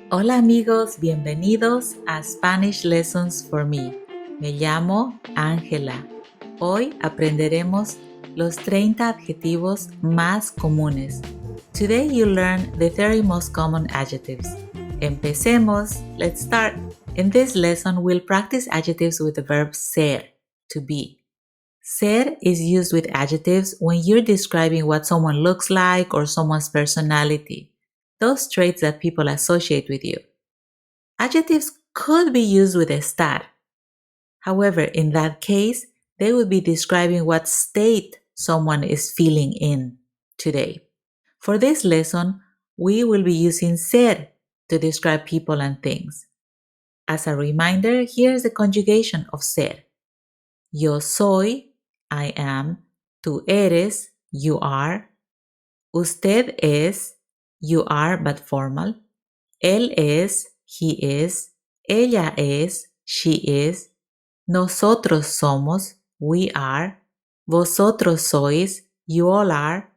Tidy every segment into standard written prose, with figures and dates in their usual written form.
Hola amigos, bienvenidos a Spanish Lessons for Me. Me llamo Ángela. Hoy aprenderemos los 30 adjetivos más comunes. Today you learn the 30 most common adjectives. Empecemos. Let's start. In this lesson, we'll practice adjectives with the verb ser, to be. Ser is used with adjectives when you're describing what someone looks like or someone's personality, those traits that people associate with you. Adjectives could be used with estar. However, in that case, they would be describing what state someone is feeling in today. For this lesson, we will be using ser to describe people and things. As a reminder, here's the conjugation of ser. Yo soy, I am. Tú eres, you are. Usted es, you are but formal. Él es, he is. Ella es, she is. Nosotros somos, we are. Vosotros sois, you all are.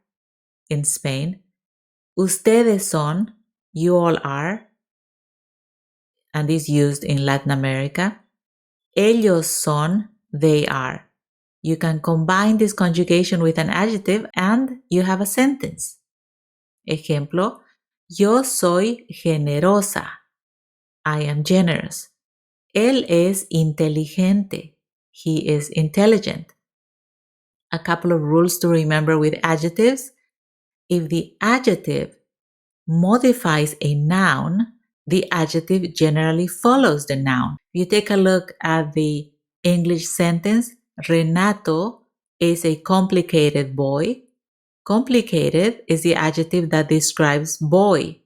In Spain. Ustedes son, you all are. And is used in Latin America. Ellos son, they are. You can combine this conjugation with an adjective and you have a sentence. Ejemplo, yo soy generosa. I am generous. Él es inteligente. He is intelligent. A couple of rules to remember with adjectives. If the adjective modifies a noun, the adjective generally follows the noun. If you take a look at the English sentence, Renato is a complicated boy. Complicated is the adjective that describes boy,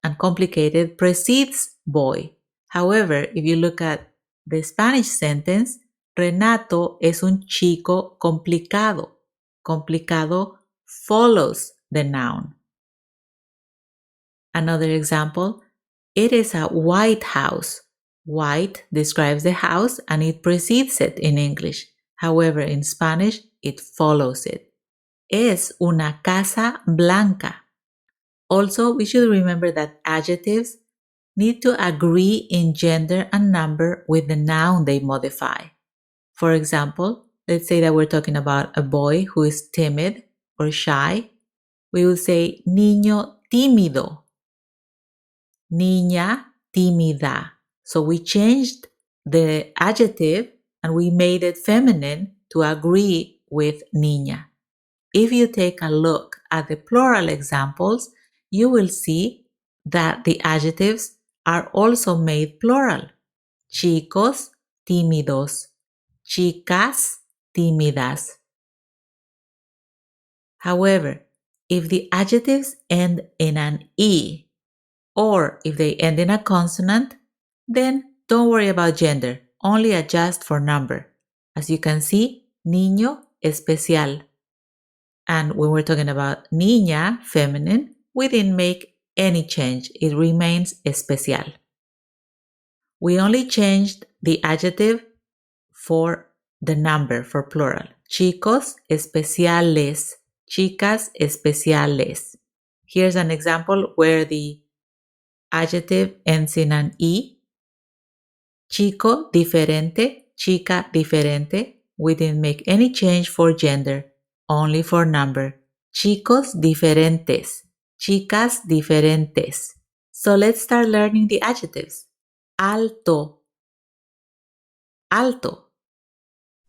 and complicated precedes boy. However, if you look at the Spanish sentence, Renato es un chico complicado. Complicado follows the noun. Another example, it is a white house. White describes the house and it precedes it in English. However, in Spanish, it follows it. Es una casa blanca. Also, we should remember that adjectives need to agree in gender and number with the noun they modify. For example, let's say that we're talking about a boy who is timid or shy. We will say niño tímido. Niña tímida. So we changed the adjective and we made it feminine to agree with niña. If you take a look at the plural examples, you will see that the adjectives are also made plural. Chicos tímidos. Chicas tímidas. However, if the adjectives end in an E, or if they end in a consonant, then don't worry about gender, only adjust for number. As you can see, niño especial. And when we're talking about niña, feminine, we didn't make any change. It remains especial. We only changed the adjective for the number, for plural. Chicos especiales. Chicas especiales. Here's an example where the adjective ends in an E. Chico diferente, chica diferente. We didn't make any change for gender, only for number. Chicos diferentes, chicas diferentes. So let's start learning the adjectives. Alto, alto.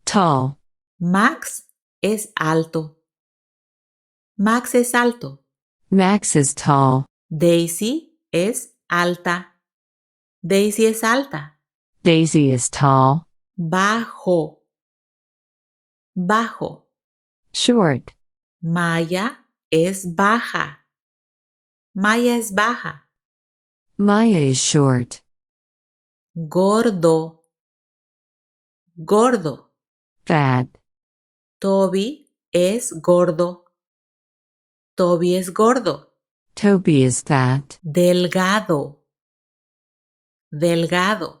Tall. Max es alto. Max es alto. Max is tall. Daisy es alta. Daisy es alta. Daisy is tall. Bajo, bajo. Short. Maya es baja. Maya es baja. Maya is short. Gordo, gordo. Fat. Toby es gordo. Toby es gordo. Toby is fat. Delgado, delgado.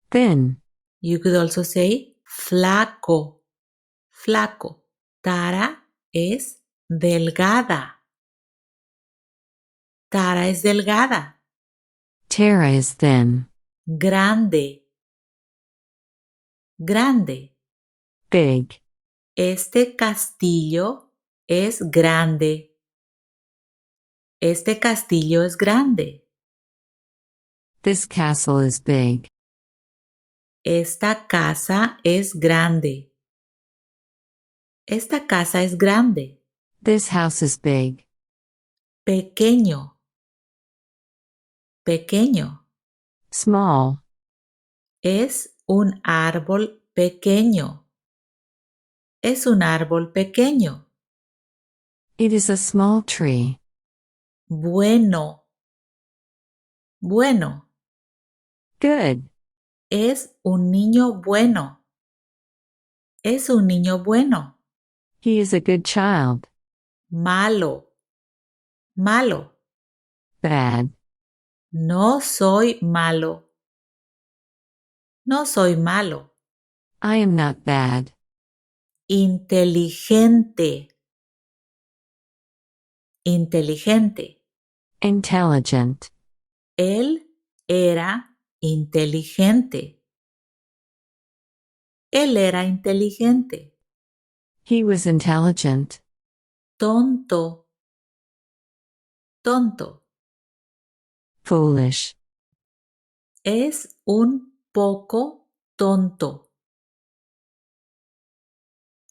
Thin. You could also say flaco, flaco. Tara es delgada. Tara es delgada. Tara is thin. Grande. Grande. Big. Este castillo es grande. Este castillo es grande. This castle is big. Esta casa es grande. Esta casa es grande. This house is big. Pequeño. Pequeño. Small. Es un árbol pequeño. Es un árbol pequeño. It is a small tree. Bueno. Bueno. Good. Es un niño bueno. Es un niño bueno. He is a good child. Malo. Malo. Bad. No soy malo. No soy malo. I am not bad. Inteligente. Inteligente. Intelligent. Él era inteligente. Él era inteligente. He was intelligent. Tonto. Tonto. Foolish. Es un poco tonto.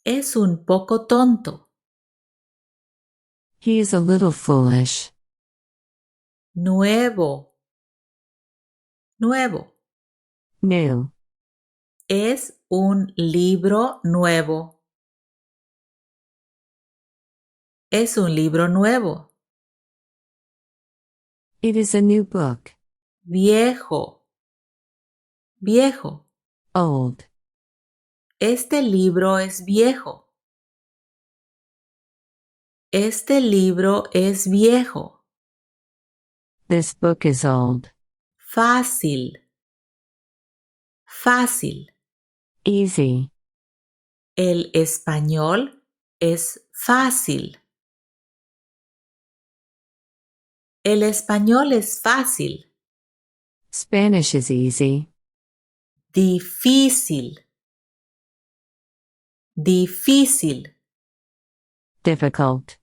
Es un poco tonto. He is a little foolish. Nuevo. Nuevo. New. Es un libro nuevo. Es un libro nuevo. It is a new book. Viejo. Viejo. Old. Este libro es viejo. Este libro es viejo. This book is old. Fácil. Fácil. Easy. El español es fácil. El español es fácil. Spanish is easy. Difícil. Difícil. Difficult.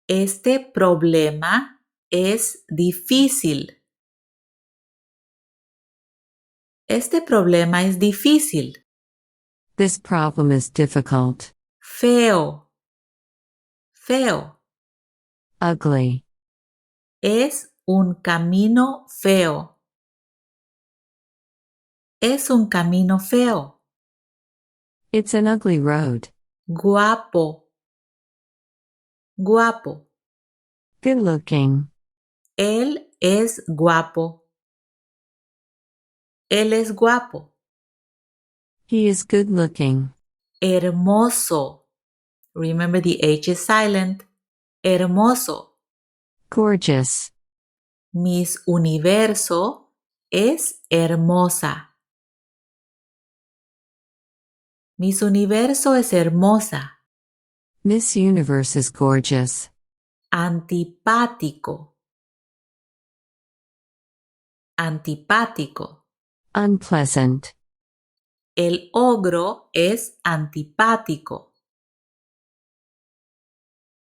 Este problema es difícil. Este problema es difícil. This problem is difficult. Feo. Feo. Ugly. Es un camino feo. Es un camino feo. It's an ugly road. Guapo. Guapo. Good looking. Él es guapo. Él es guapo. He is good looking. Hermoso. Remember the H is silent. Hermoso. Gorgeous. Miss Universo es hermosa. Miss Universo es hermosa. Miss Universe is gorgeous. Antipático. Antipático. Unpleasant. El ogro es antipático.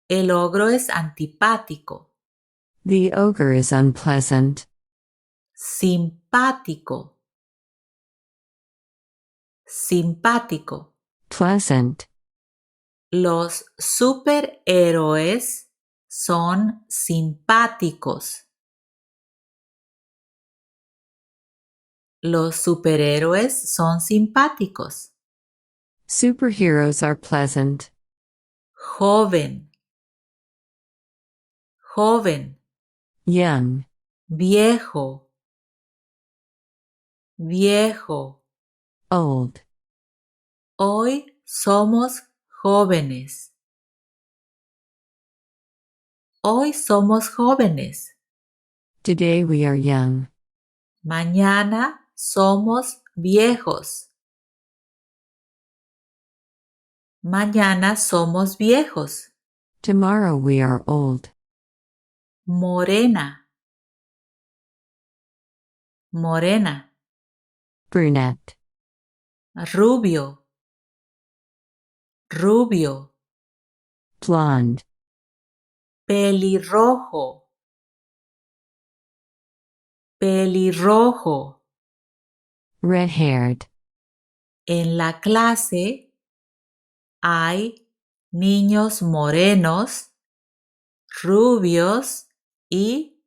El ogro es antipático. The ogre is unpleasant. Simpático. Simpático. Pleasant. Los superhéroes son simpáticos. Los superhéroes son simpáticos. Superheroes are pleasant. Joven. Joven. Young. Viejo. Viejo. Old. Hoy somos jóvenes. Hoy somos jóvenes. Today we are young. Mañana somos viejos. Mañana somos viejos. Tomorrow we are old. Morena. morena, brunette, rubio, rubio, blonde, pelirrojo, pelirrojo. red-haired, En la clase hay niños morenos, rubios y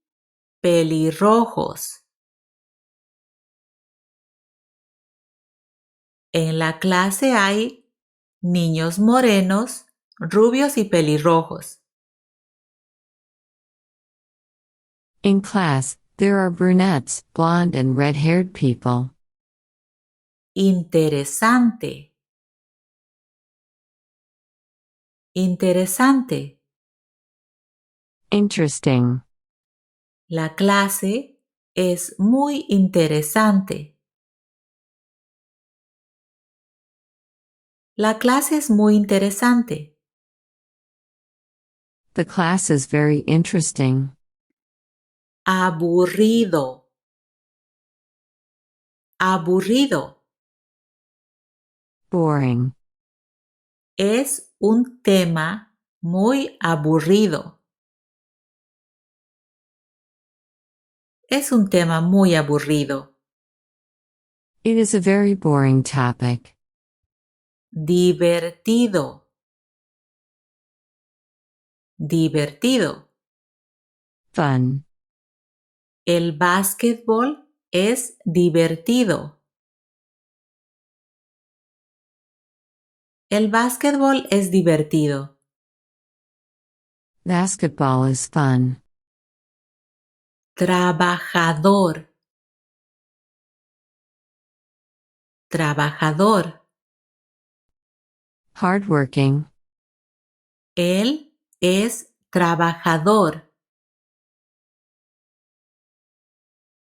pelirrojos. En la clase hay niños morenos, rubios y pelirrojos. in class, there are brunettes, blonde and red-haired people. Interesante. Interesante. Interesting. La clase es muy interesante. La clase es muy interesante. The class is very interesting. Aburrido. Aburrido. Boring. Es un tema muy aburrido. Es un tema muy aburrido. It is a very boring topic. Divertido. Divertido. Fun. El básquetbol es divertido. El básquetbol es divertido. Basketball is fun. Trabajador. Trabajador. Hardworking. Él es trabajador.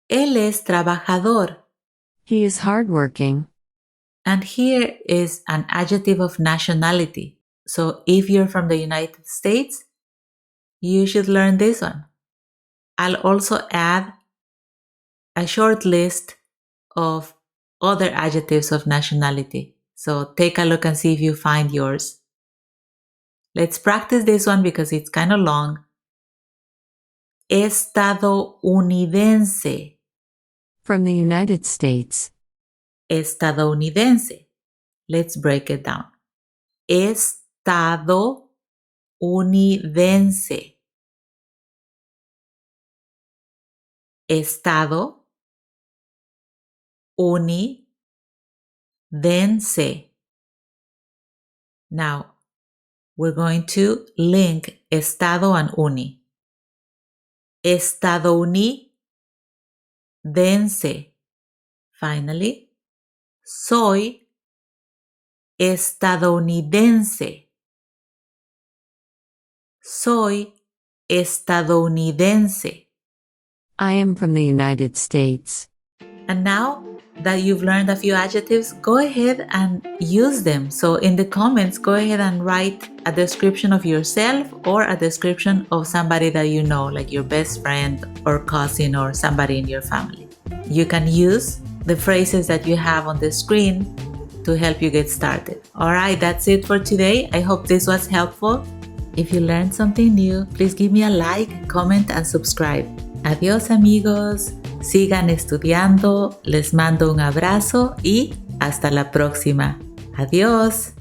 Él es trabajador. He is hardworking. And here is an adjective of nationality. So if you're from the United States, you should learn this one. I'll also add a short list of other adjectives of nationality. So take a look and see if you find yours. Let's practice this one because it's kind of long. Estadounidense. From the United States. Estadounidense. Let's break it down. Estadounidense. Estado unidense. Now, we're going to link estado and uni. Estadounidense. Finally, soy estadounidense. Soy estadounidense. I am from the United States. And now that you've learned a few adjectives, go ahead and use them. So in the comments, go ahead and write a description of yourself or a description of somebody that you know, like your best friend or cousin or somebody in your family. You can use the phrases that you have on the screen to help you get started. All right, that's it for today. I hope this was helpful. If you learned something new, please give me a like, comment, and subscribe. Adiós amigos, sigan estudiando, les mando un abrazo y hasta la próxima. Adiós.